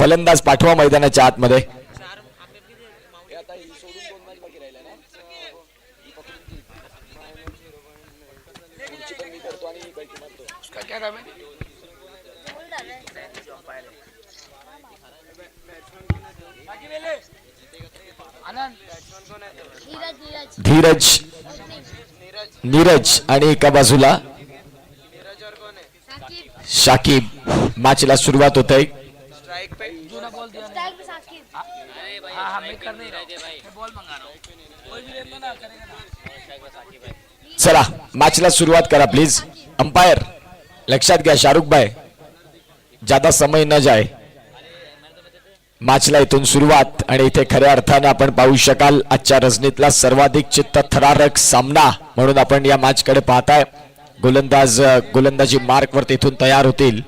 फलंदाज पाठवा मैदानाच्या आतमध्ये. धीरज, नीरज आणि एका बाजूला शाकिब. मॅचला सुरुवात होत आहे. चला मॅचला सुरुवात करा प्लीज. अंपायर लक्षात घ्या, शाहरुख भाई ज्यादा समय न जाए. मॅचला इथून सुरुवात आणि इथे खऱ्या अर्थाने आपण पाहू शकाल आजच्या रजनीतला सर्वाधिक चित्तथरारक सामना म्हणून आपण या मॅच कडे पाहताय. गोलंदाजी मार्क वरती इथून तयार होतील.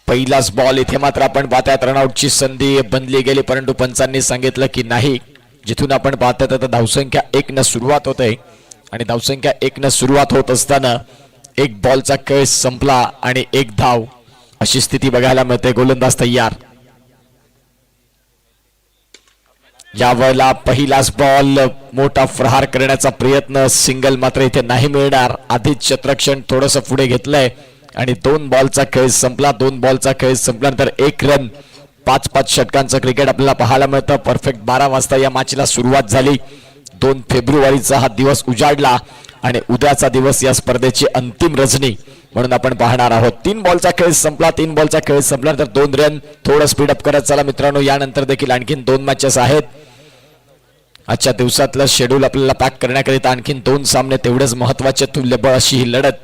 पहिलाच बॉल इथे मात्र आपण पाहतायत रनआउटची संधी बनली गेली, परंतु पंचांनी सांगितलं की नाही. जिथून आपण पाहतायत आता धावसंख्या 1 न सुरुवात होते आणि धावसंख्या 1 न सुरुवात होत असताना एक बॉलचा खेळ संपला आणि एक धाव अशी स्थिती बघायला मिळते. गोलंदाज तयार. यावेळेला पहिलाच बॉल मोठा प्रहार करण्याचा प्रयत्न, सिंगल मात्र इथे नाही मिळणार. आधीच क्षेत्ररक्षण थोडंसं पुढे घेतलंय आणि 2 बॉलचा खेळ संपला. 2 बॉलचा खेळ संपल्यानंतर 1 रन. 5-5 षटकांचं क्रिकेट आपल्याला पाहायला मिळतं. परफेक्ट 12 वाजता या मॅचला सुरुवात झाली. 2 फेब्रुवारीचा हा दिवस उजाडला आणि उद्याचा दिवस या स्पर्धेची अंतिम रजनी म्हणून आपण पाहणार आहोत. 3 बॉलचा खेळ संपला. 3 बॉलचा खेळ संपल्यानंतर 2 रन. थोडं स्पीडअप करत चला मित्रांनो. यानंतर देखील आणखीन 2 मॅचेस आहेत. आजच्या दिवसातलं शेड्यूल आपल्याला पॅक करण्याकरिता आणखीन 2 सामने तेवढेच महत्वाचे, तुल्यबळ अशी ही लढत.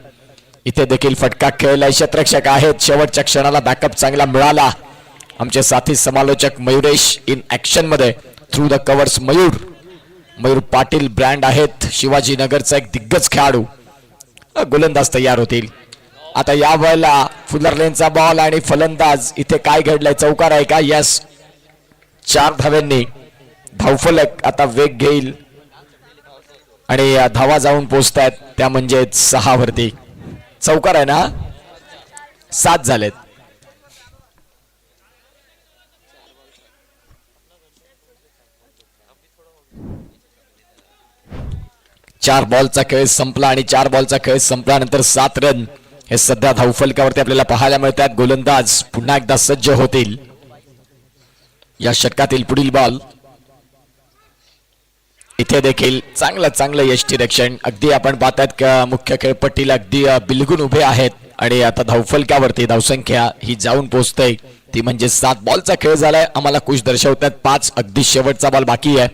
इथे देखील फटका खेळलाय. क्षेत्ररक्षक आहेत. शेवटच्या क्षणाला बॅकअप चांगला मिळाला. आमचे साथी समालोचक मयुरेश इन ऍक्शन मध्ये. Through the covers Mayur Patil brand आहेत. शिवाजीनगरचा एक दिग्गज खेळाडू. गोलंदाज तयार होतील. आता या वेळेला फुलर लेनचा बॉल आणि फलंदाज. इथे काय घडलंय, चौकार आहे का? यस, 4 धावांनी धावफलक आता वेग घेईल आणि धावा जाऊन पोहोचतायत त्या म्हणजे 6 वरती. चौकार आहे ना? 7 झालेत. चार बॉलचा खेळ संपला आणि 4 बॉलचा खेळ संपल्यानंतर 7 रन हे सध्या धावफलकावरती आपल्याला पाहायला मिळतात. गोलंदाज पुन्हा एकदा सज्ज होतील. या षटकातील पुढील बॉल. इथे देखील चांगलं यष्टीरक्षण. अगदी आपण पाहतात मुख्य खेळपट्टीला अगदी बिलगून उभे आहेत आणि आता धावफलकावरती धावसंख्या ही जाऊन पोहोचते ती म्हणजे 7 बॉलचा खेळ झालाय. आम्हाला खुश दर्शवतात 5 अगदी शेवटचा बॉल बाकी आहे.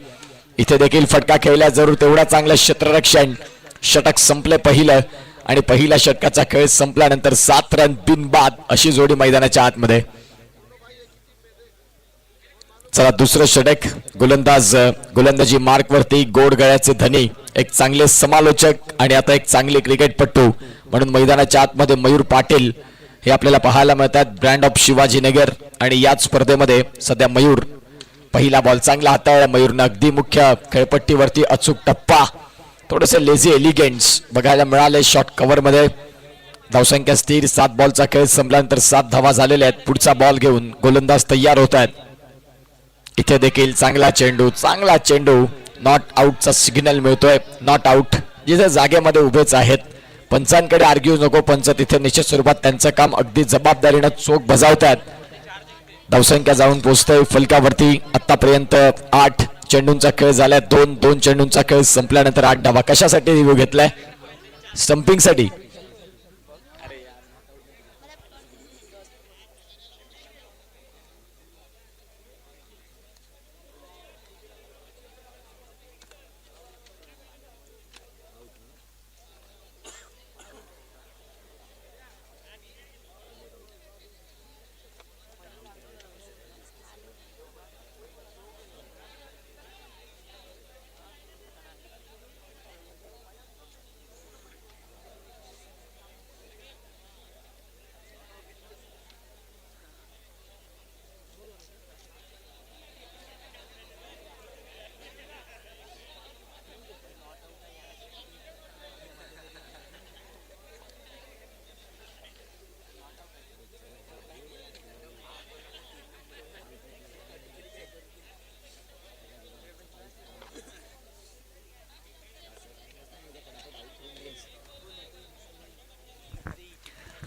इथे देखील फटका खेळला जरूर तेवढा चांगलं क्षेत्ररक्षण. षटक संपले पहिलं आणि पहिल्या षटकाचा खेळ संपल्यानंतर 7 रन बिनबाद अशी जोडी मैदानाच्या आतमध्ये. चला दुसरं षटक. गोलंदाजी मार्क वरती गोड गळ्याचे धनी, एक चांगले समालोचक आणि आता एक चांगले क्रिकेटपटू म्हणून मैदानाच्या आतमध्ये मयूर पाटील हे आपल्याला पाहायला मिळतात. Brand of Shivajinagar. आणि याच स्पर्धेमध्ये सध्या मयूर पहिला बॉल चांगला हाताळला. मयूरनं अगदी मुख्य खेळपट्टीवरती अचूक टप्पा. थोडेसे लेझी एलिगेंट्स बघायला मिळाले शॉर्ट कव्हर मध्ये. धावसंख्या स्थिर. 7 बॉलचा खेळ संपल्यानंतर 7 धावा झालेल्या आहेत. पुढचा बॉल घेऊन गोलंदाज तयार होत आहेत. इथे देखील चांगला चेंडू. नॉट आउटचा सिग्नल मिळतोय. Not out. जिथे जागेमध्ये उभेच आहेत. पंचांकडे आर्ग्यू नको. पंच तिथे निश्चित स्वरूपात त्यांचं काम अगदी जबाबदारीनं चोख बजावतात. धावसंख्या जाऊन पोहोचतोय फलकावरती. आतापर्यंत 8 चेंडूंचा खेळ झालाय. 2 चेंडूंचा खेळ संपल्यानंतर 8 धावा. कशासाठी रिव्ह्यू घेतलाय? स्टंपिंग साठी.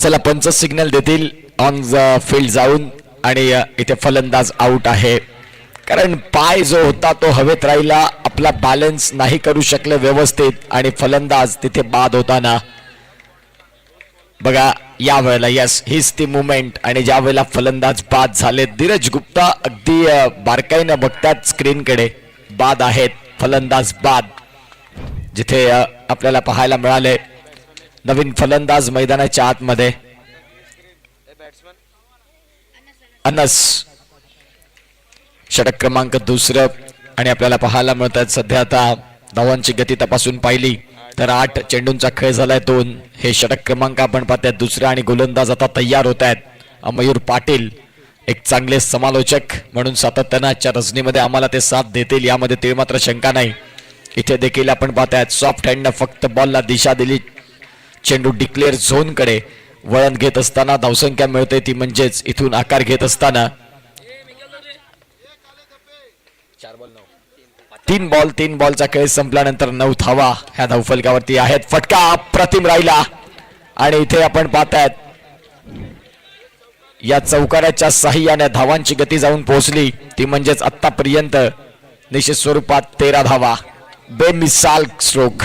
चला पंच सिग्नल देतील ऑन फील्ड जाऊन आणि इथे फलंदाज आउट आहे, कारण पाय जो होता तो हवेत राहिला, आपला बॅलन्स नाही करू शकले व्यवस्थित आणि फलंदाज तिथे बाद होताना बघा या वेळेला यस हीच ती मुवमेंट आणि ज्या वेळेला फलंदाज बाद झाले धीरज गुप्ता अगदी बारकाईनं बघतात स्क्रीनकडे, बाद आहेत फलंदाज बाद, जिथे आपल्याला पाहायला मिळाले नवीन फलंदाज मैदानाच्या आतमध्ये अनस षटक क्रमांक दुसरं आणि आपल्याला पाहायला मिळतात सध्या आता धावांची गती तपासून पाहिली तर 8 चेंडूंचा खेळ झालाय 2, हे षटक क्रमांक आपण पाहताय दुसरा आणि गोलंदाज आता तयार होत आहेत मयूर पाटील एक चांगले समालोचक म्हणून सातत्यानं आजच्या रजनीमध्ये आम्हाला ते साथ देतील यामध्ये तीळ मात्र शंका नाही. इथे देखील आपण पाहतायत सॉफ्ट हँडनं फक्त बॉलला दिशा दिली, चेंडू डिक्लेअर झोन कडे वळण घेत असताना धावसंख्या मिळते ती म्हणजेच इथून आकार घेत असताना 3 बॉलचा खेळ संपल्यानंतर 9 धावा ह्या धावफलकावरती आहेत. फटका अप्रतिम राहिला आणि इथे आपण पाहतायत या चौकाराच्या साह्याने धावांची गती जाऊन पोहोचली ती म्हणजेच आतापर्यंत निश्चित स्वरूपात 13 धावा, बेमिसाल स्ट्रोक.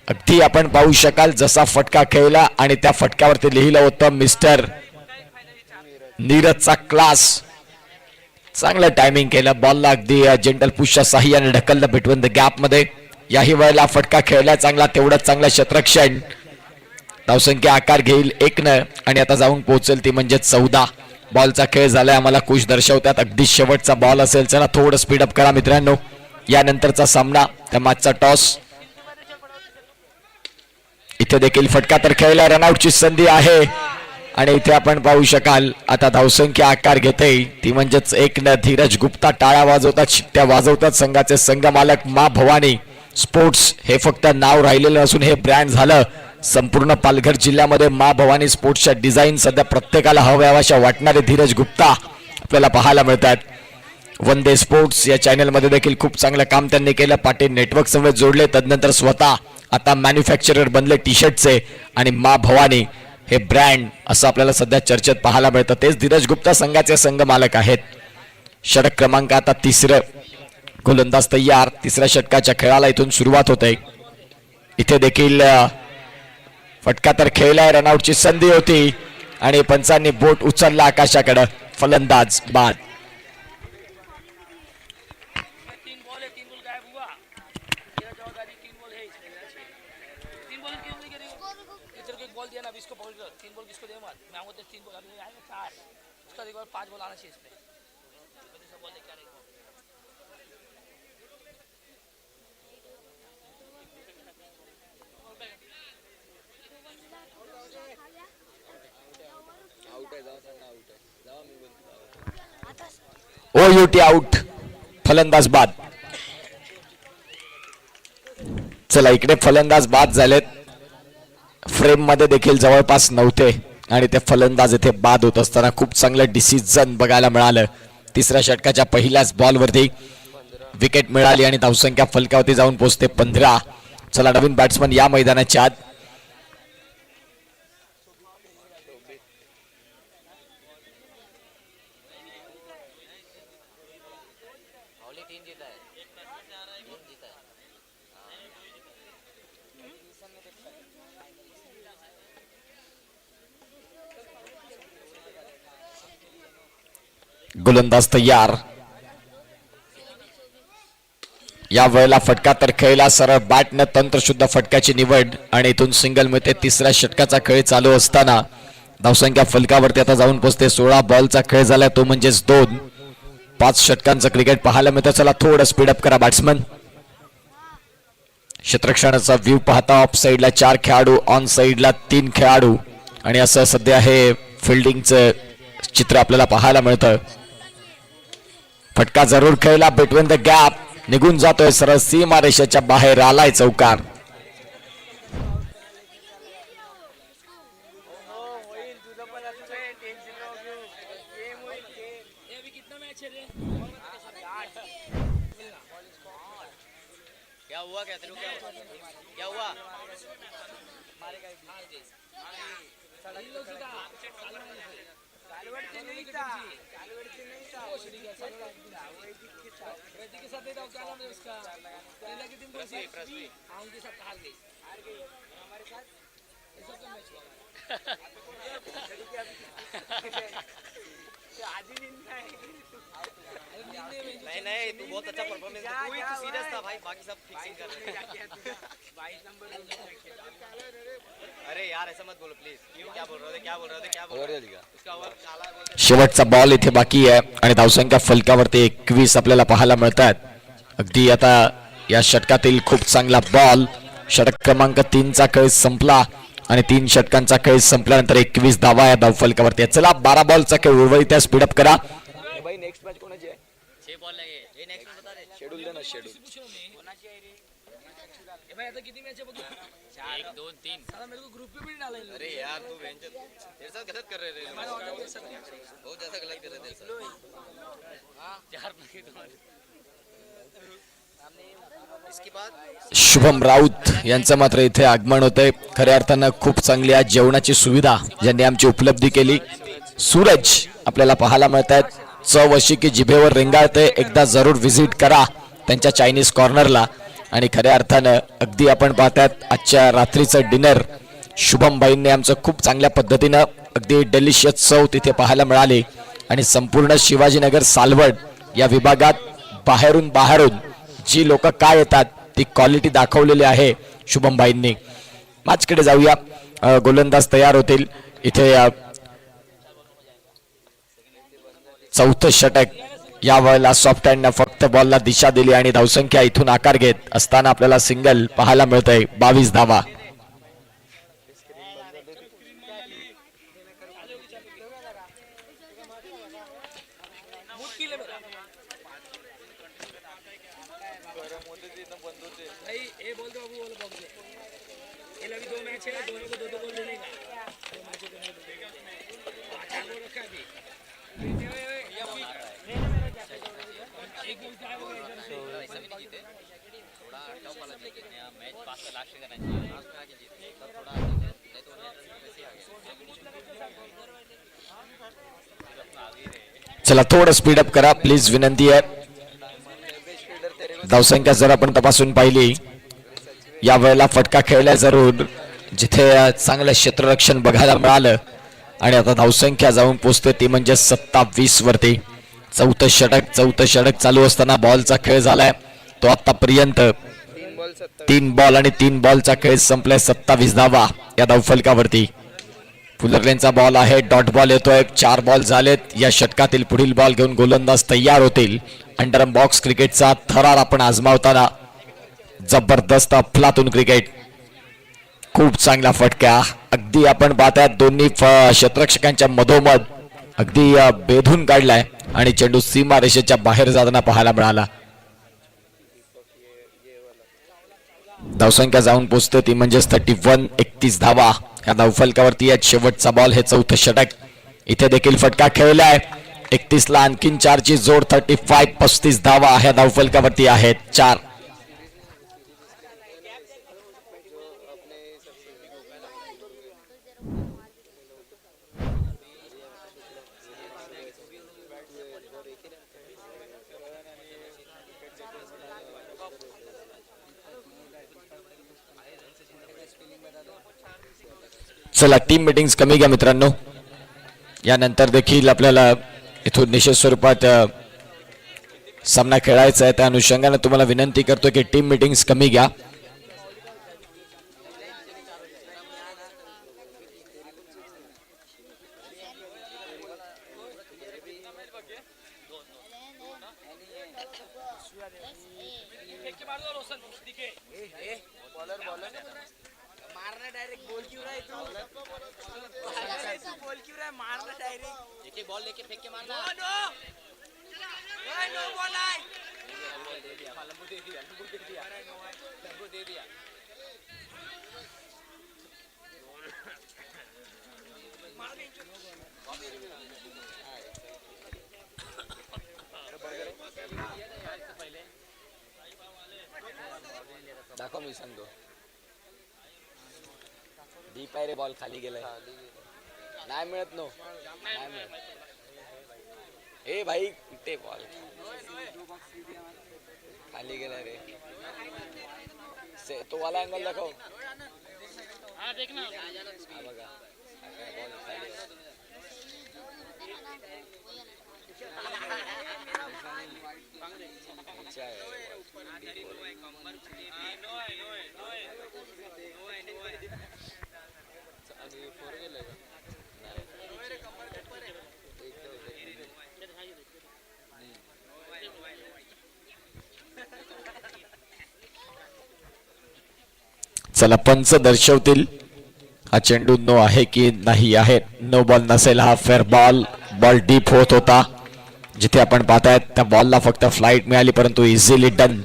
अगदी आपण पाहू शकाल जसा फटका खेळला आणि त्या फटक्यावरती लिहिलं होतं मिस्टर नीरजचा क्लास. चांगलं टायमिंग केलं, बॉलला अगदी जेंटल पुशच्या साह्याने ढकललं बिटवीन द गॅप मध्ये. याही वेळेला फटका खेळला चांगला, तेवढंच चांगलं क्षेत्ररक्षण. धावसंख्या आकार घेईल 1 आणि आता जाऊन पोहोचेल ती म्हणजे 14. बॉलचा खेळ झालाय आम्हाला खुश दर्शवतात, अगदी शेवटचा बॉल असेल. चला थोडं स्पीडअप करा मित्रांनो, यानंतरचा सामना त्या मॅचचा टॉस. इथे देखील फटका तर खेळला, रनआउटची संधी आहे आणि इथे आपण पाहू शकाल आता धावसंख्या आकार घेते ती म्हणजेच 1. धीरज गुप्ता टाळ्या वाजवतात, शिट्ट्या वाजवतात. संघाचे संघ मालक मा भवानी स्पोर्ट्स हे फक्त नाव राहिलेलं नसून हे ब्रँड झालं. संपूर्ण पालघर जिल्ह्यामध्ये मा भवानी स्पोर्ट्सच्या डिझाईन सध्या प्रत्येकाला हव्याशा वाटणारे धीरज गुप्ता आपल्याला पाहायला मिळतात. वंदे स्पोर्ट्स या चॅनलमध्ये देखील खूप चांगलं काम त्यांनी केलं, पाटील नेटवर्क समवेत जोडले, तदनंतर स्वतः आता मॅन्युफॅक्चरर बनले टी शर्टचे आणि मा भवानी हे ब्रँड असं आपल्याला सध्या चर्चेत पाहायला मिळतं. तेच धीरज गुप्ता संघाचे संघ मालक आहेत. षटक क्रमांक आता 3, गोलंदाज तयार, 3ऱ्या षटकाच्या खेळाला इथून सुरुवात होते. इथे देखील फटका तर खेळलाय, रनआउटची संधी होती आणि पंचांनी बोट उचलला आकाशाकडे, फलंदाज बाद. OUT आउट, फलंदाज बाद. चला इकडे फलंदाज बाद झालेत, फ्रेम मध्ये देखील जवळपास नव्हते आणि ते फलंदाज इथे बाद होत असताना खूप चांगलं डिसिजन बघायला मिळालं. 3ऱ्या षटकाच्या पहिल्याच बॉलवरती विकेट मिळाली आणि धावसंख्या फलकावरती जाऊन पोहोचते 15. चला नवीन बॅट्समन या मैदानाच्या आत. गोलंदाज तयार, या वेळेला फटका तर खेळला, सरळ बॅटनं तंत्रशुद्ध फटक्याची निवड आणि इथून सिंगल मिळते. 3ऱ्या षटकाचा खेळ चालू असताना धावसंख्या फलकावरती आता जाऊन पोहोचते. 16 बॉलचा खेळ झालाय तो म्हणजेच 2. 5 षटकांचं क्रिकेट पाहायला मिळतं. चला थोडं स्पीडअप करा बॅट्समन. क्षेत्ररक्षणाचा व्ह्यू पाहता ऑफ साईडला 4 खेळाडू, ऑन साईडला 3 खेळाडू आणि असं सध्या हे फिल्डिंगचं चित्र आपल्याला पाहायला मिळतं. फटका जरूर खेळला, बिटवीन द गॅप निघून जातोय, सरळ सीमा रेषेच्या बाहेर आलाय चौकार. नहीं नहीं, तू बहुत अच्छा परफॉर्मेंस, तू ही तो सीरियस था भाई, बाकी सब फिक्सिंग कर रहे अरे यार ऐसा मत बोलो प्लीज, क्यों क्या बोल रहे थे, क्या बोल रहे थे, क्या बोल रहे थे, उसका ओव्हर काला बोल शेवटचा बॉल इथे बाकी आहे आणि धावसंख्या फलकावरती 21 आपल्याला पाहायला मिळतात. अगदी आता या षटकातील खूप चांगला बॉल. षटक क्रमांक 3 चा खेळ संपला आणि 3 षटकांचा खेळ संपल्यानंतर 21 धावा या धावफलकावरती. चला 12 बॉलचा खेळ उर्वरित स्पीडअप करा. भाई नेक्स्ट मॅच कोणाची आहे? 6 बॉल लगे, ये नेक्स्ट बता दे, शेड्यूल दे ना, शेड्यूल कोणाची आहे रे? ए भाई आता किती मॅच आहे बघू? 1 2 3 साला मेरे को ग्रुप पे भी नहीं डाला. अरे यार तू बेंच तेरे साथ गलत कर रहे रे, बहुत ज्यादा गलत कर रहे थे. हां 4 प्लेयर तुम्हारे इसके बाद शुभम राऊत यांचं मात्र इथे आगमन होते. खऱ्या अर्थानं खूप चांगली आज जेवणाची सुविधा ज्यांनी आमची उपलब्धी केली. सूरज आपल्याला पाहायला मिळत आहेत. चव अशी की जिभेवर रेंगाळते. एकदा जरूर व्हिजिट करा त्यांच्या चायनीज कॉर्नरला. आणि खऱ्या अर्थानं अगदी आपण पाहतात आजच्या रात्रीचं डिनर शुभम भाईंनी आमचं खूप चांगल्या पद्धतीनं अगदी डेलिशियस चव तिथे पाहायला मिळाली. आणि संपूर्ण शिवाजीनगर सालवड या विभागात बाहेरून जी लोक काय येतात ती क्वालिटी दाखवलेली आहे शुभम भाईंनी. मॅचकडे जाऊया. गोलंदाज तयार होतील. इथे चौथं षटक या वेळेला सॉफ्ट हँडनं फक्त बॉलला दिशा दिली आणि धावसंख्या इथून आकार घेत असताना आपल्याला सिंगल पाहायला मिळतंय. 22 धावा. चला थोडं स्पीडअप करा प्लीज, विनंती आहे. धावसंख्या जर आपण तपासून पाहिली या वेळेला फटका खेळल्या जरूर जिथे चांगलं क्षेत्ररक्षण बघायला मिळालं. आणि आता धावसंख्या जाऊन पोहोचते ती म्हणजे 27 वरती. चौथं षटक चालू असताना बॉलचा खेळ झालाय तो आतापर्यंत 3 बॉल आणि 3 बॉलचा खेळ संपलाय. 27 धावा या धावफलकावरती. फुलरलेनचा बॉल आहे, डॉट बॉल येतोय. 4 बॉल झालेत. या षटकातील पुढील बॉल घेऊन गोलंदाज तयार होतील. अंडरम बॉक्स क्रिकेटचा थरार आपण आजमावताना जबरदस्त अफलातून क्रिकेट. खूप चांगला फटका. अगदी आपण पाहताय दोन्ही क्षेत्ररक्षकांच्या मधोमध अगदी बेधून काढलाय आणि चेंडू सीमा रेषेच्या बाहेर जाताना पाहायला मिळाला. धावसंख्या जाऊन पोहोचते ती म्हणजे 31. 31 धावा या धावफलकावरती आहेत. शेवटचा बॉल हे चौथं षटक. इथे देखील फटका खेळलाय. 31 ला आणखीन 4 ची जोड 35. 35 धावा ह्या धावफलकावरती आहेत. 4 चला टीम मीटिंग्स कमी घ्या मित्रांनो. यानंतर देखील आपल्याला इथून निश्चित स्वरूपात सामना खेळायचा आहे. त्या अनुषंगाने तुम्हाला विनंती करतो की टीम मीटिंग्स कमी घ्या. बॉल लेके फेंक के मारना. नो बॉल आए. दे दिया. दाखव मी सांगतो. डीप आहे रे, बॉल खाली गेलाय. नाही मिळत नो नाही मिळत. ए भाई कुठे बॉल खाली गेला रे. तो वाला अँगल दाखव. हा बघा बॉल खाली आहे. चला पंच दर्शवतील हा चेंडू नो आहे की नाही आहे. नो बॉल नसेल हा फेअर बॉल. बॉल डीप होत होता. जिथे आपण पाहतायत त्या बॉलला फक्त फ्लाईट मिळाली परंतु इझिली डन.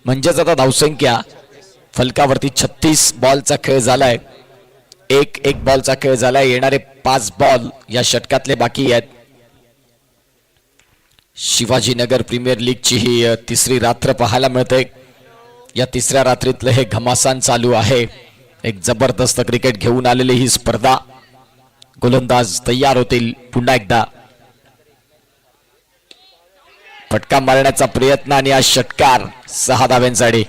म्हणजेच आता धावसंख्या फलकावरती 36 बॉलचा खेळ झालाय. एक बॉलचा खेळ झालाय. येणारे 5 बॉल या षटकातले बाकी आहेत. शिवाजीनगर प्रीमियर लीगची ही तिसरी रात्र पाहायला मिळते. या तिसऱ्या रात्रीतलं हे घमासान चालू आहे. एक जबरदस्त क्रिकेट घेऊन आलेली ही स्पर्धा. गोलंदाज तयार होतील पुन्हा एकदा. फटका मारण्याचा प्रयत्न आणि हा षटकार 6 धाव्यांसाठी.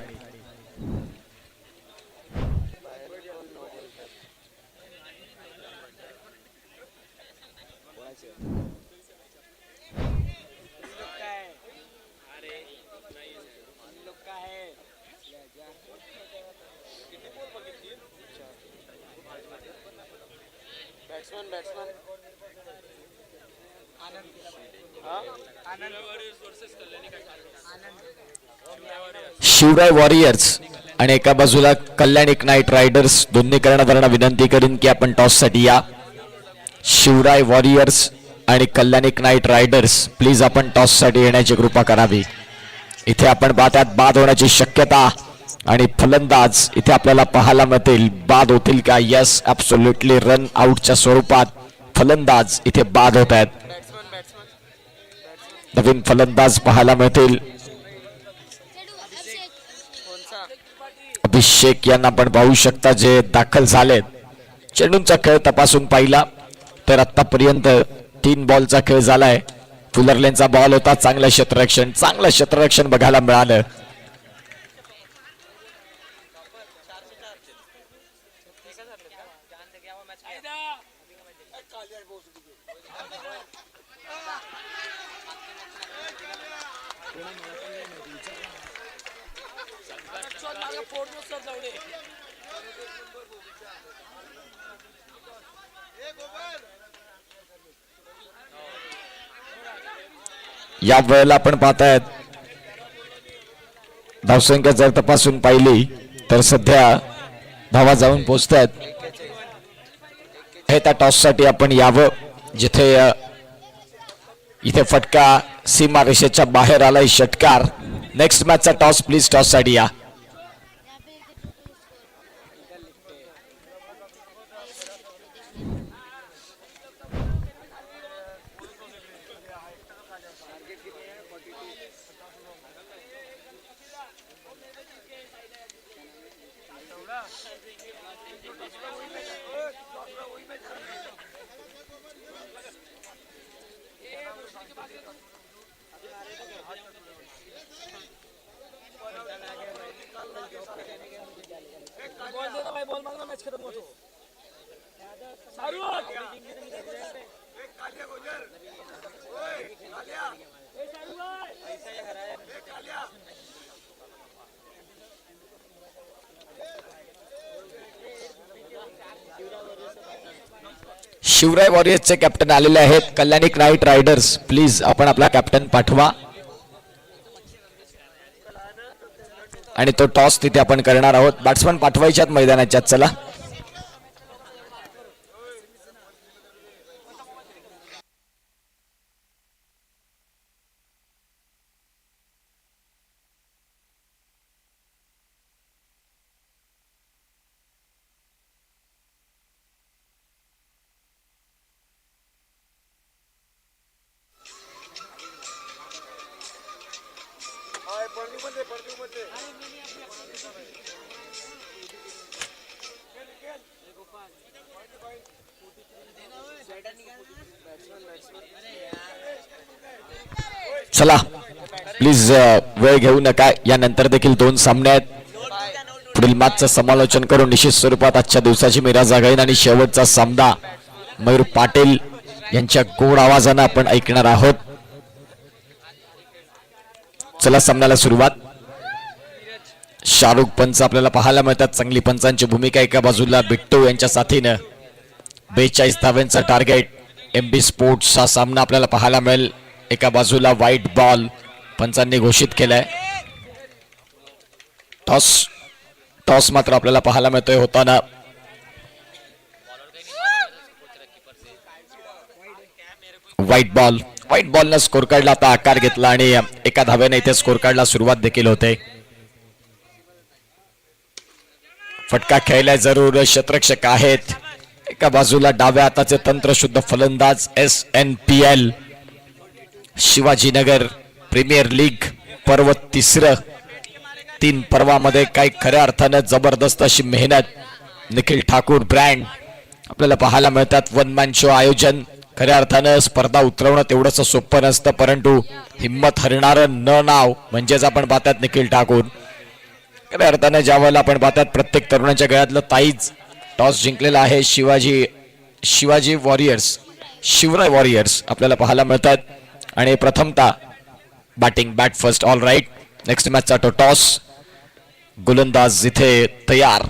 शिवराय वॉरियर्स आणि एका बाजूला कल्याण नाईट रायडर्स. दोन्ही कर्णधारांना विनंती करीन की आपण टॉस साठी या. शिवराय वॉरियर्स आणि कल्याण नाईट रायडर्स प्लीज आपण टॉस साठी येण्याची कृपा करावी. इथे आपण पाहतात बाद होण्याची शक्यता आणि फलंदाज इथे आपल्याला पाहायला मिळतील. बाद होतील का? यस ऍब्सोल्युटली रन आउटच्या स्वरूपात फलंदाज इथे बाद होत आहेत. नवीन फलंदाज पाहायला मिळतील. अभिषेक यांना आपण पाहू शकता जे दाखल झालेत. चेंडूंचा खेळ तपासून पाहिला तर आतापर्यंत 3 बॉलचा खेळ झालाय. फुलरलेनचा बॉल होता. चांगलं क्षेत्ररक्षण बघायला मिळालं. या वेळेला आपण पाहतायत धावसंख्या जर तपासून पाहिली तर सध्या धावा जाऊन पोहोचतायत. हे त्या टॉस साठी आपण यावं जिथे इथे फटका सीमा रेषेच्या बाहेर आलाय. षटकार. नेक्स्ट मॅचचा टॉस प्लीज. टॉस साठी या. शिवराय वॉरियर्सचे कॅप्टन आलेले आहेत. कल्याण नाईट रायडर्स प्लीज आपण आपला कॅप्टन पाठवा आणि तो टॉस तिथे आपण करणार आहोत. बॅट्समन पाठवायच्यात मैदानाच्या. चला चला प्लीज वेळ घेऊ नका. यानंतर देखील 2 सामने आहेत. पुढील मॅचचं समालोचन करून निश्चित स्वरूपात आजच्या दिवसाची मीरा जागेन आणि शेवटचा सामना मयूर पाटील यांच्या गोड आवाजानं आपण ऐकणार आहोत. चला सामन्याला सुरुवात. शाहरुख पंच आपल्याला पाहायला मिळतात. चांगली पंचांची भूमिका. एका बाजूला बिट्टू यांच्या साथीनं 42 धाव्यांचा टार्गेट. MB स्पोर्ट्स हा सामना आपल्याला पाहायला मिळेल. एका बाजूला व्हाईट बॉल पंचांनी घोषित केलाय. टॉस मात्र आपल्याला पाहायला मिळतोय होताना. व्हाईट बॉलनं स्कोर कार्डला आता आकार घेतला आणि एका धाव्याने इथे स्कोर कार्डला सुरुवात देखील होते. फटका खेळलाय जरूर. क्षेत्ररक्षक आहेत. एका बाजूला डाव्या हाताचे तंत्रशुद्ध फलंदाज SNPL शिवाजीनगर प्रीमियर लीग पर्व 3. 3 पर्वामध्ये काही खऱ्या अर्थानं जबरदस्त अशी मेहनत. निखिल ठाकूर ब्रँड आपल्याला पाहायला मिळतात. 1 मॅन शो आयोजन. खऱ्या अर्थानं स्पर्धा उतरवणं तेवढंच सोपं नसतं, परंतु हिम्मत हरणारं न नाव म्हणजेच आपण पाहतात निखिल ठाकूर. खऱ्या अर्थानं ज्या वेळेला आपण पाहतात प्रत्येक तरुणाच्या गळ्यातलं ताईज. टॉस जिंकलेला आहे शिवाजी वॉरियर्स शिवराय वॉरियर्स आपल्याला पाहायला मिळतात. आणि प्रथमतः bat first. All right. Next मॅचचा तो टॉस. गोलंदाज इथे तयार.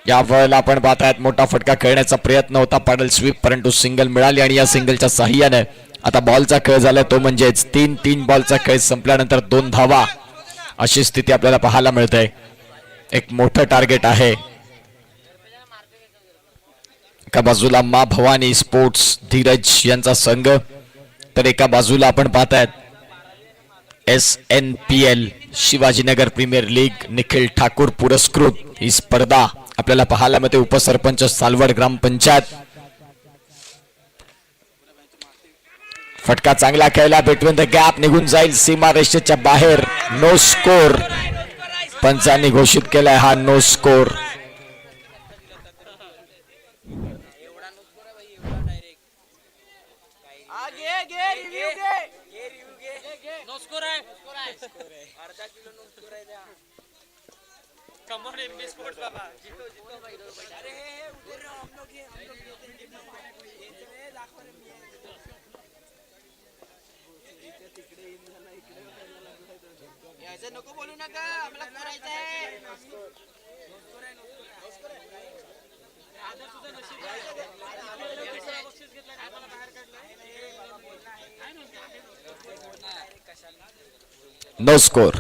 या वेळेला आपण पाहतायत मोठा फटका खेळण्याचा प्रयत्न होता. पॅडल स्वीप परंतु सिंगल मिळाली आणि या सिंगलच्या साह्याने आता बॉलचा खेळ झाला. तो म्हणजेच 3 बॉलचा खेळ संपल्यानंतर 2 धावा अशी स्थिती आपल्याला पाहायला मिळते. एक मोठं टार्गेट आहे. एका बाजूला मा भवानी स्पोर्ट्स धीरज यांचा संघ, तर एका बाजूला आपण पाहतायत SNPL Shivajinagar premier league Nikhil Thakur पुरस्कृत ही स्पर्धा आपल्याला पाहायला मिळते. उपसरपंच सालवड ग्रामपंचायत. फटका चांगला खेळला. बिटवीन द गॅप निघून जाईल सीमा रेषेच्या बाहेर. नो स्कोर पंचांनी घोषित केलाय. हा नो स्कोर. नको बोलू नका. आम्हाला करायचं आहे. No score.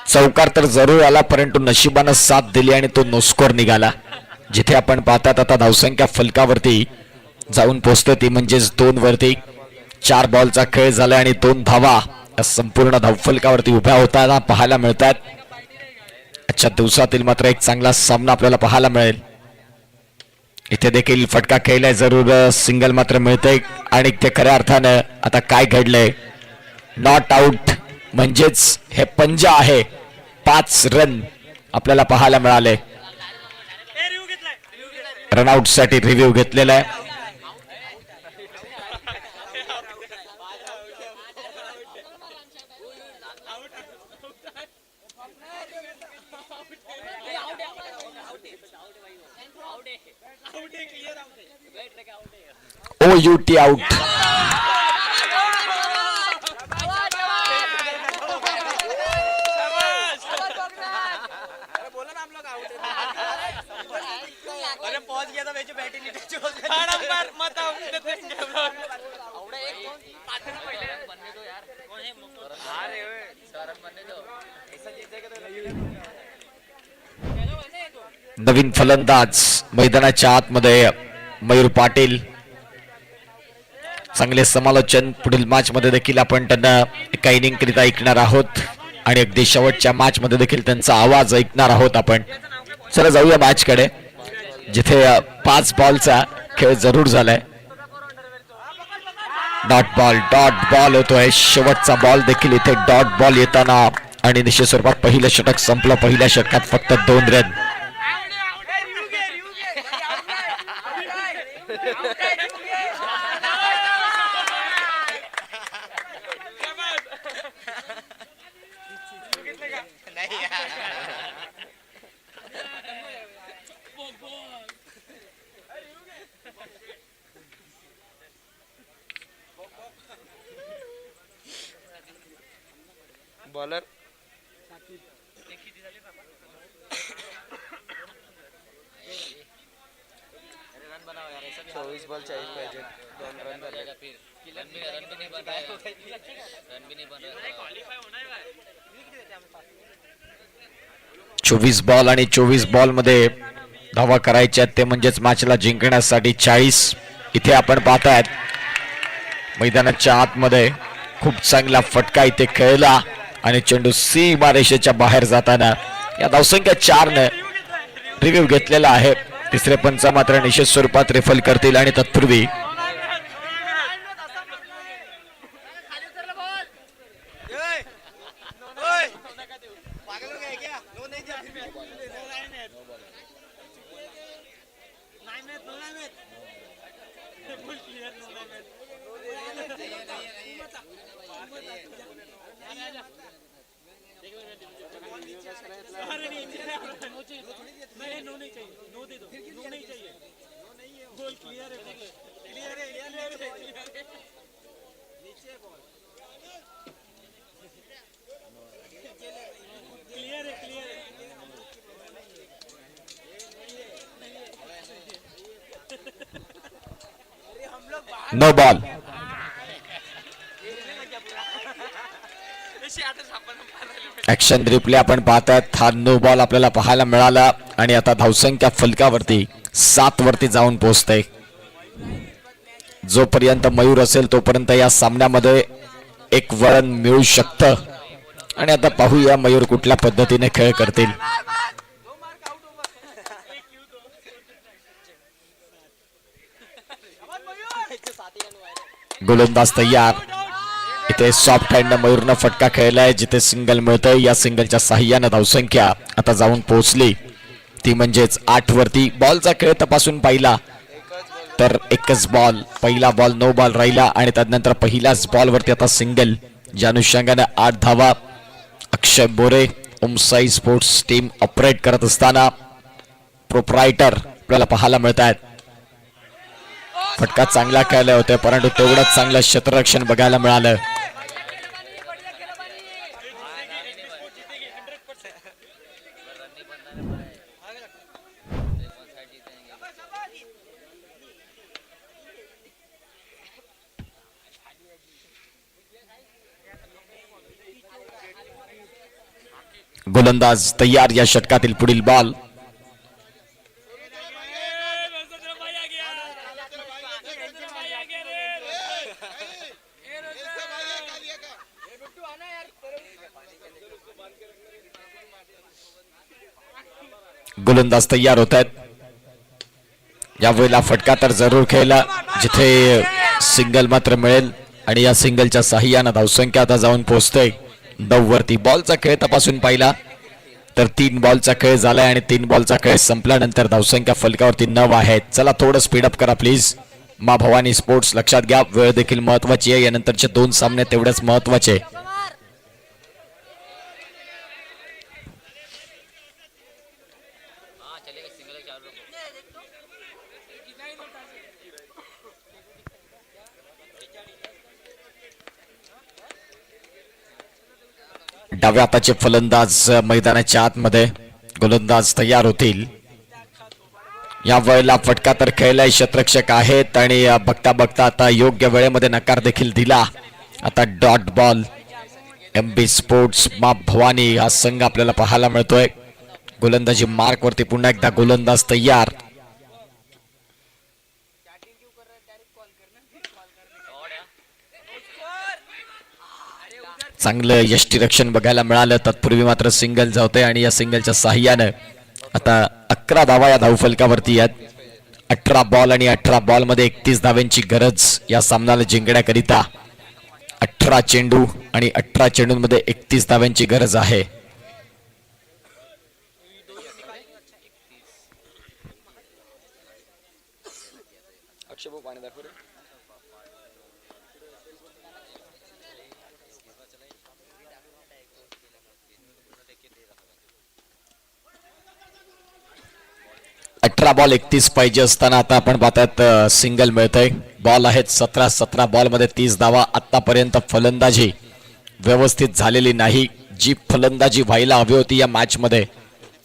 चौकार तर जरूर आला, परंतु नशिबानं साथ दिली आणि तो नो स्कोर निघाला. जिथे आपण पाहतात आता धावसंख्या फलकावरती जाऊन पोहोचते ती म्हणजेच 2 वरती. 4 बॉलचा खेळ झाला आणि 2 धावा संपूर्ण धावफलकावरती उभ्या होताना पाहायला मिळतात. आजच्या दिवसातील मात्र एक चांगला सामना आपल्याला पाहायला मिळेल. इथे देखील फटका खेळलाय जरूर. सिंगल मात्र मिळतंय आणि ते खऱ्या अर्थानं आता काय घडलंय. नॉट आउट म्हणजेच हे पंजा आहे. 5 रन आपल्याला पाहायला मिळाले. रनआउट साठी रिव्ह्यू घेतलेला आहे. OUT out. नवीन फलंदाज मैदानाच्या आतमध्ये मयूर पाटील. चांगले समालोचन पुढील मॅच मध्ये देखील आपण त्यांना एका इनिंग करिता ऐकणार आहोत आणि अगदी शेवटच्या मॅच मध्ये देखील त्यांचा आवाज ऐकणार आहोत आपण. चला जाऊया मॅच कडे, जिथे 5 बॉलचा खेळ जरूर झालाय. डॉट बॉल होतोय. शेवटचा बॉल देखील इथे डॉट बॉल येताना आणि निश्चित स्वरूपात पहिलं षटक संपलं. पहिल्या षटकात फक्त 2 रन. बॉलर 24 बॉल चाहिए पाहिजे. 2 रन झाले. 24 बॉल आणि 24 बॉल मध्ये धावा करायच्या ते म्हणजेच मॅचला जिंकण्यासाठी 40. इथे आपण पाहतायत मैदानाच्या आतमध्ये खूप चांगला फटका इथे खेळला आणि चेंडू सीमारेषेच्या बाहेर जाताना या धावसंख्या 4 ने रिव्ह्यू घेतलेला आहे. तिसरे पंच मात्र निश्चित स्वरूपात रेफल करतील आणि तत्पूर्वी नो बॉल. ऍक्शन रिप्ले आपण पाहतात. हा नो बॉल आपल्याला पाहायला मिळाला आणि आता धावसंख्या फलकावरती 7 वरती जाऊन पोहोचते. जोपर्यंत मयूर असेल तोपर्यंत या सामन्यामध्ये एक वळण मिळू शकतं आणि आता पाहूया मयूर कुठल्या पद्धतीने खेळ करतील. गोलंदाज तयार. इथे सॉफ्ट हँड मयूरनं फटका खेळलाय जिथे सिंगल मिळतंय. या सिंगलच्या साह्यानं धावसंख्या आता जाऊन पोहोचली ती म्हणजेच 8 वरती. बॉलचा खेळ तपासून पाहिला तर एकच बॉल. पहिला बॉल नो बॉल राहिला आणि त्यानंतर पहिल्याच बॉल वरती आता सिंगल. ज्या अनुषंगाने 8 धावा अक्षय बोरे ओमसाई स्पोर्ट्स टीम ऑपरेट करत असताना प्रोप्रायटर आपल्याला पाहायला मिळत आहेत. फटका चांगला खेळले होते परंतु तेवढंच चांगलं क्षेत्ररक्षण बघायला मिळालं. गोलंदाज तयार. या षटकातील पुढील बॉल. गोलंदाज तयार होत आहेत. यावेळेला फटका तर जरूर खेळला जिथे सिंगल मात्र मिळेल आणि या सिंगलच्या साह्यानं धावसंख्या आता जाऊन पोहोचते 9 वरती. बॉलचा खेळ तपासून पाहिला तर 3 बॉलचा खेळ झालाय आणि 3 बॉलचा खेळ संपल्यानंतर धावसंख्या फलकावरती 9 आहे. चला थोडं स्पीडअप करा प्लीज. मा भवानी स्पोर्ट्स लक्षात घ्या वेळ देखील महत्वाची आहे. यानंतरचे 2 सामने तेवढेच महत्वाचे. डाव्या हाताचे फलंदाज मैदानाच्या आतमध्ये. गोलंदाज तयार होतील. या वेळेला फटका तर खेळलाय. क्षेत्ररक्षक आहेत आणि बघता बघता आता योग्य वेळेमध्ये नकार देखील दिला. आता डॉट बॉल. एमबी स्पोर्ट्स मा भवानी हा संघ आपल्याला पाहायला मिळतोय. गोलंदाजी मार्क वरती पुन्हा एकदा गोलंदाज तयार. चांगलं यष्टीरक्षण बघायला मिळालं. तत्पूर्वी मात्र सिंगल जावतंय आणि या सिंगलच्या साह्यानं आता 11 धावा या धावफलकावरती आहेत. 18 बॉल आणि 18 बॉल मध्ये 31 धाव्यांची गरज या सामन्याला जिंकण्याकरिता. 18 चेंडू आणि 18 चेंडूंमध्ये 31 धाव्यांची गरज आहे. अक्षय भाऊ पाणी दाखव रे. 18 बॉल 31 पाहिजे असताना आता आपण पाहतात सिंगल मिळतंय. बॉल आहेत 17 बॉल मध्ये 30 धावा. आतापर्यंत फलंदाजी व्यवस्थित झालेली नाही. जी फलंदाजी व्हायला हवी होती या मॅच मध्ये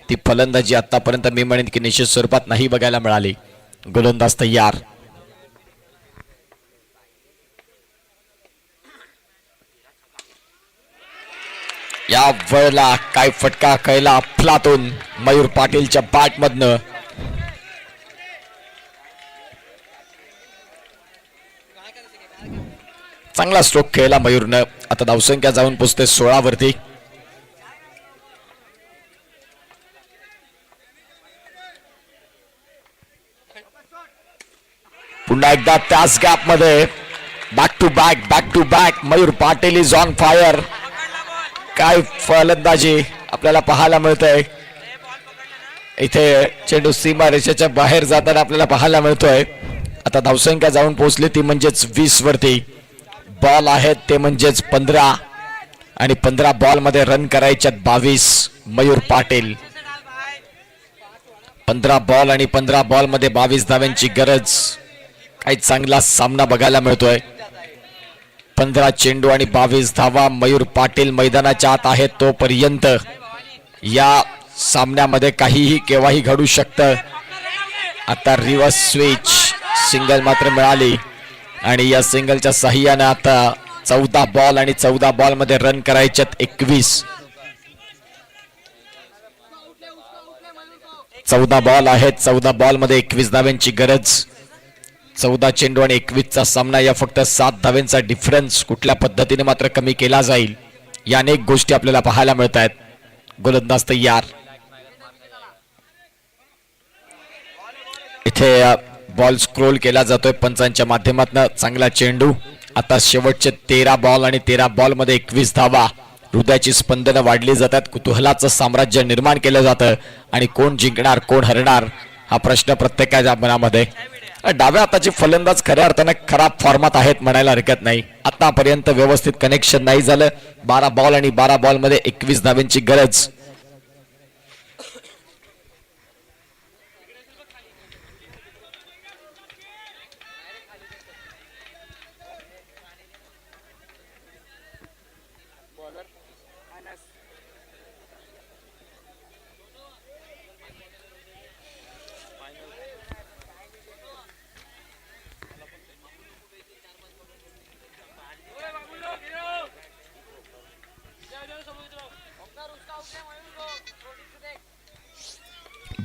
ती फलंदाजी आतापर्यंत मी म्हणेन की निश्चित स्वरूपात नाही बघायला मिळाली. गोलंदाज तयार. या वेळेला काय फटका कैला अफलातून मयूर पाटीलच्या बॅट मधनं. चांगला स्ट्रोक खेळला मयूरनं. आता धावसंख्या जाऊन पोचते 16 वरती. पुन्हा एकदा त्याच गॅप मध्ये back to back Mayur Patil is on fire. काय फलंदाजी आपल्याला पाहायला मिळतंय. इथे चेंडू सीमा रेषेच्या बाहेर जाताना आपल्याला पाहायला मिळतोय. आता धावसंख्या जाऊन पोहोचली ती म्हणजेच 20 वरती. बॉल आहेत ते म्हणजेच 15 आणि 15 बॉल मध्ये रन करायच्यात 22. मयूर पाटील 15 बॉल आणि 15 बॉल मध्ये 22 धाव्यांची गरज. काही चांगला सामना बघायला मिळतोय. 15 चेंडू आणि 22 धावा. मयूर पाटील मैदानाच्या आत आहेत तोपर्यंत या सामन्यामध्ये काहीही केव्हाही घडू शकतं. आता रिव्हर्स स्विच सिंगल मात्र मिळाली आणि या सिंगलच्या साह्याने आता 14 बॉल आणि 14 बॉल मध्ये रन करायच्यात 21. 14 बॉल आहेत. 14 बॉल मध्ये 21 धाव्यांची गरज. 14 चेंडू आणि 21चा सामना. या फक्त 7 धाव्यांचा डिफरन्स कुठल्या पद्धतीने मात्र कमी केला जाईल या अनेक गोष्टी आपल्याला पाहायला मिळत आहेत. गोलंदाज तयार. इथे बॉल स्क्रोल केला जातोय पंचांच्या माध्यमातून. चांगला चेंडू. आता शेवटचे 13 बॉल आणि 13 बॉल मध्ये 21 धावा. हृदयाची स्पंदनं वाढली जातात. कुतूहलाचं साम्राज्य निर्माण केलं जातं आणि कोण जिंकणार कोण हरणार हा प्रश्न प्रत्येकाच्या मनामध्ये. डाव्या हाताचे फलंदाज खऱ्या अर्थानं खराब फॉर्मात आहेत म्हणायला हरकत नाही. आतापर्यंत व्यवस्थित कनेक्शन नाही झालं. 12 बॉल आणि 12 बॉल मध्ये 21 धाव्यांची गरज.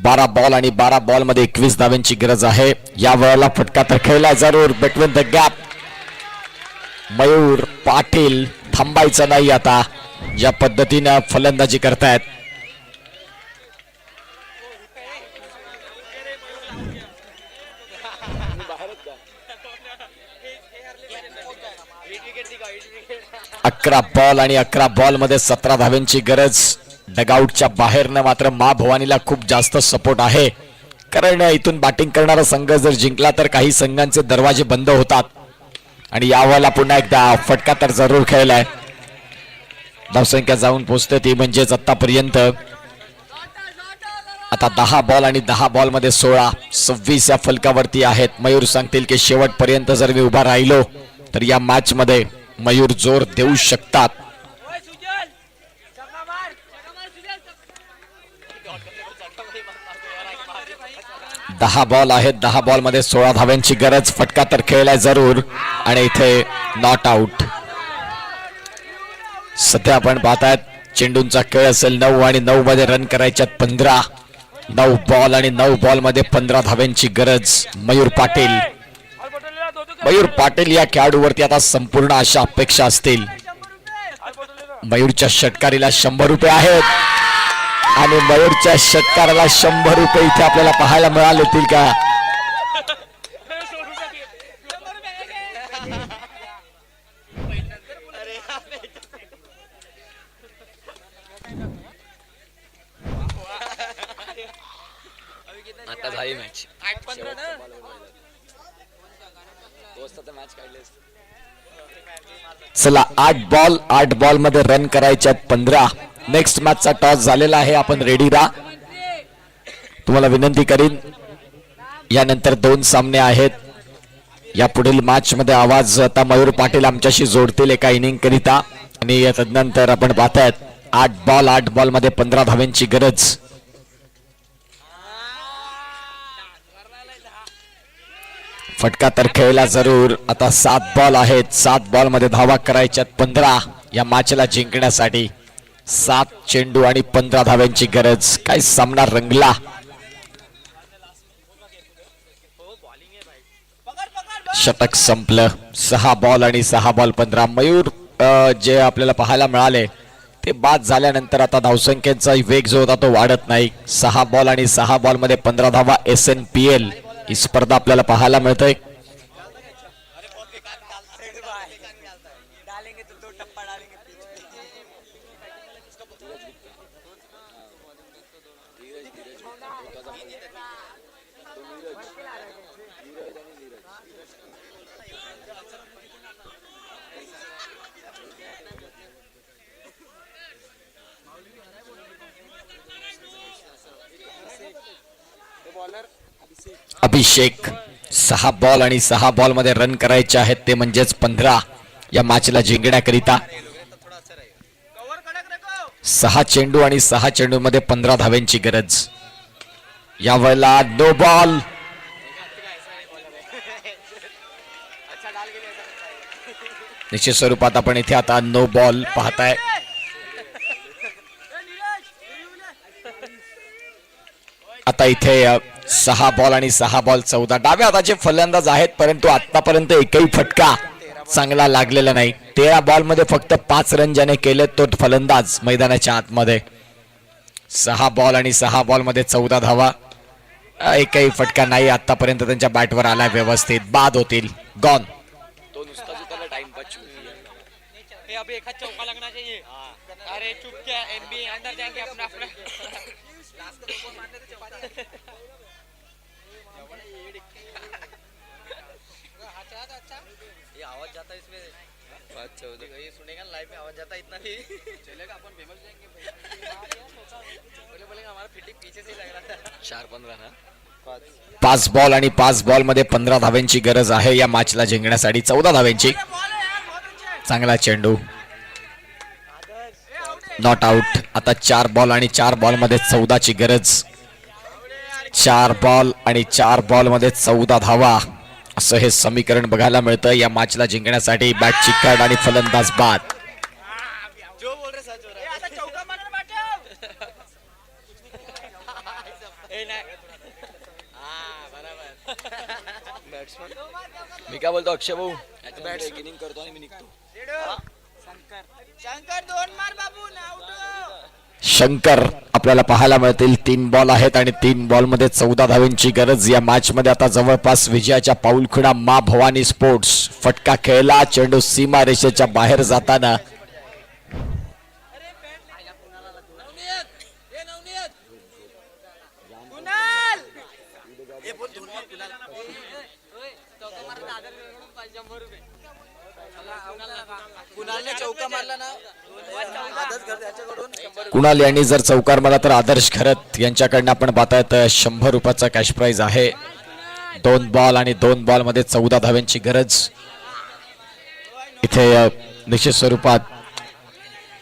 बारा बॉल आणि 12 बॉल मध्ये 21 धाव्यांची गरज आहे. या वेळेला फटका तर खेळला जरूर between the gap. Mayur Patil थांबायचं नाही आता. ज्या पद्धतीने फलंदाजी करतायत अकरा बॉल आणि 11 बॉल मध्ये 17 धाव्यांची गरज. डगआउटच्या बाहेरनं मात्र मा भवानीला खूप जास्त सपोर्ट आहे. कारण इथून बॅटिंग करणारा संघ जर जिंकला तर काही संघांचे दरवाजे बंद होतात. आणि यावेळेला पुन्हा एकदा फटका तर जरूर खेळलाय. धावसंख्या जाऊन पोहोचते ती म्हणजेच आतापर्यंत आता 10 बॉल आणि 10 बॉल मध्ये 16. 26 या फलकावरती आहेत. मयूर सांगतील की शेवटपर्यंत जर मी उभा राहिलो तर या मॅच मध्ये मयूर जोर देऊ शकतात. 10 बॉल आहेत. 10 बॉल मध्ये 16 धाव्यांची गरज. फटका तर खेळलाय जरूर आणि इथे नॉट आउट. सध्या आपण पाहतायत चेंडूंचा खेळ असेल 9 आणि 9 मध्ये रन करायच्यात 15. 9 बॉल आणि 9 बॉल मध्ये 15 धाव्यांची गरज. मयूर पाटील या खेळाडूवरती आता संपूर्ण अशा अपेक्षा असतील. मयूरच्या षटकारीला 100 रुपये आहेत आणि मयूरच्या षटकाराला 100 रुपये इथे आपल्याला पाहायला मिळाले होतील का. आता झाली मॅच 8-15 मॅच काढली. चला 8 बॉल मध्ये रन करायचे 15. नेक्स्ट मॅचचा टॉस झालेला आहे. आपण रेडी राहा. तुम्हाला विनंती करीन यानंतर 2 सामने आहेत. या पुढील मॅच मध्ये आवाज आता मयूर पाटील आमच्याशी जोडतील एका इनिंग करिता आणि तदनंतर आपण पाहतायत 8 बॉल मध्ये 15 धाव्यांची गरज. फटका तर खेळला जरूर. आता 7 बॉल आहेत. 7 बॉल मध्ये धावा करायच्यात 15 या मॅचला जिंकण्यासाठी. 7 चेंडू आणि 15 धाव्यांची गरज. काय सामना रंगला. षटक संपलं. 6 बॉल आणि 6 बॉल 15. मयूर जे आपल्याला पाहायला मिळाले ते बाद झाल्यानंतर आता धावसंख्येचा वेग जो होता तो वाढत नाही. 6 बॉल आणि 6 बॉल मध्ये 15 धावा. SNPL ही स्पर्धा आपल्याला पाहायला मिळते. अभिषेक 6 बॉल आणि 6 बॉल मध्ये रन करायचे आहेत ते म्हणजेच 15 या मॅचला जिंकण्याकरिता. 6 चेंडू आणि 6 चेंडू मध्ये 15 धाव्यांची गरज. यावेळेला नो बॉल. निश्चित स्वरूपात आपण इथे आता नो बॉल पाहताय. आता इथे 6 बॉल आणि 6 बॉल 14. डाव्या हाताचे फलंदाज आहेत परंतु आतापर्यंत एकही फटका चांगला लागलेला नाही. 13 बॉल मध्ये फक्त 5 रन ज्याने केले तो फलंदाज मैदानाच्या आतमध्ये. 6 बॉल आणि 6 बॉल मध्ये 14 धावा. एकही फटका नाही आतापर्यंत त्यांच्या बॅटवर आला व्यवस्थित. बाद होतील. गॉन. तो नुसता जो त्याला टाइम पास हे अभी एक चौका लगना चाहिए. अरे चुप क्या एमबी अंदर जाएंगे अपना अपना ये आवाज जाता है इसमें 5-14 ये सुनेगा लाइव में आवाज जाता है इतना भी चलेगा. अपन फेमस जाएंगे बोलेगा हमारा फिटिंग पीछे से ही लग रहा था. 4-15 ना 5 बॉल आणि 5 बॉल मध्ये 15 धाव्यांची गरज आहे या मॅचला जिंकण्यासाठी. 14 धाव्यांची. चांगला चेंडू. Not out. आता 4 बॉल आणि 4 बॉल मध्ये 14 ची गरज. 4 बॉल आणि 4 बॉल मध्ये 14 धावा असं हे समीकरण बघायला मिळतं या मॅचला जिंकण्यासाठी. बॅटची कड आणि फलंदाज बाद. मी काय बोलतो अक्षय भाऊ बॅटिंग करतो आणि मी निघतो. शंकर आपल्याला पाहायला मिळतील. 3 बॉल आहेत आणि 3 बॉल मध्ये 14 धाव्यांची गरज. या मॅच मध्ये आता जवळपास विजयाच्या पाऊलखुणा मा भवानी स्पोर्ट्स. फटका खेळला. चेंडू सीमा रेषेच्या बाहेर जाताना कुणाल यांनी जर चौकार मारला तर आदर्श खरत यांच्याकडनं आपण पाहतायत 100 रुपयाचा कॅश प्राइज आहे. 2 बॉल आणि 2 बॉल मध्ये 14 धाव्यांची गरज. इथे निश्चित स्वरूपात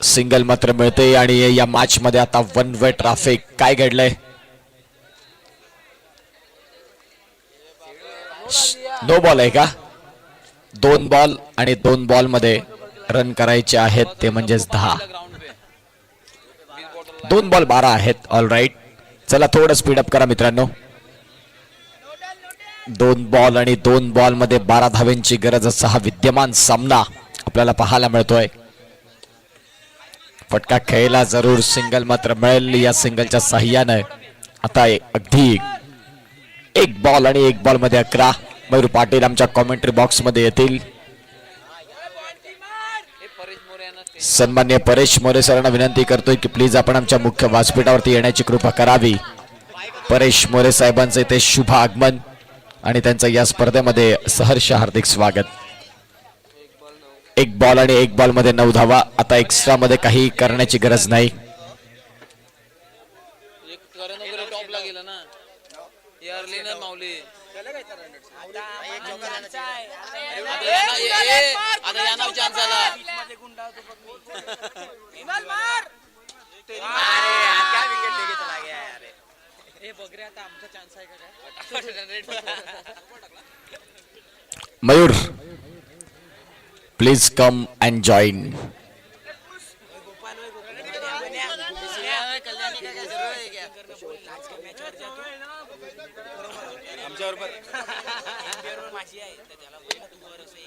सिंगल मात्र मिळते आणि या मॅच मध्ये आता 1 वे ट्रॅफिक. काय घडलंय. नो बॉल आहे का. 2 बॉल आणि 2 बॉल मध्ये रन करायचे आहेत ते म्हणजेच 10. 2 बॉल 12 आहेत. All right. चला थोडं स्पीडअप करा मित्रांनो. 2 बॉल आणि 2 बॉल मध्ये 12 धाव्यांची गरज असा हा विद्यमान सामना आपल्याला पाहायला मिळतोय. फटका खेळला जरूर. सिंगल मात्र मिळेल. या सिंगलच्या साह्याने आता अगदी 1 बॉल आणि 1 बॉल मध्ये 11. मयूर पाटील आमच्या कॉमेंट्री बॉक्स मध्ये येतील. सन्मान्य परेश मोरे सरांना विनंती करतोय की प्लीज आपण आमच्या मुख्य व्यासपीठावरती येण्याची कृपा करावी. परेश मोरे साहेबांचे ते शुभ आगमन आणि त्यांचं या स्पर्धेमध्ये सहर्ष हार्दिक स्वागत. एक बॉल आणि एक बॉल मध्ये 9 धावा. आता एक्स्ट्रा मध्ये काही करण्याची गरज नाही. टॉपला गेला ना यारली ना माऊली आता याना चान्स आला. Mayur please come and join. आमच्याबरोबर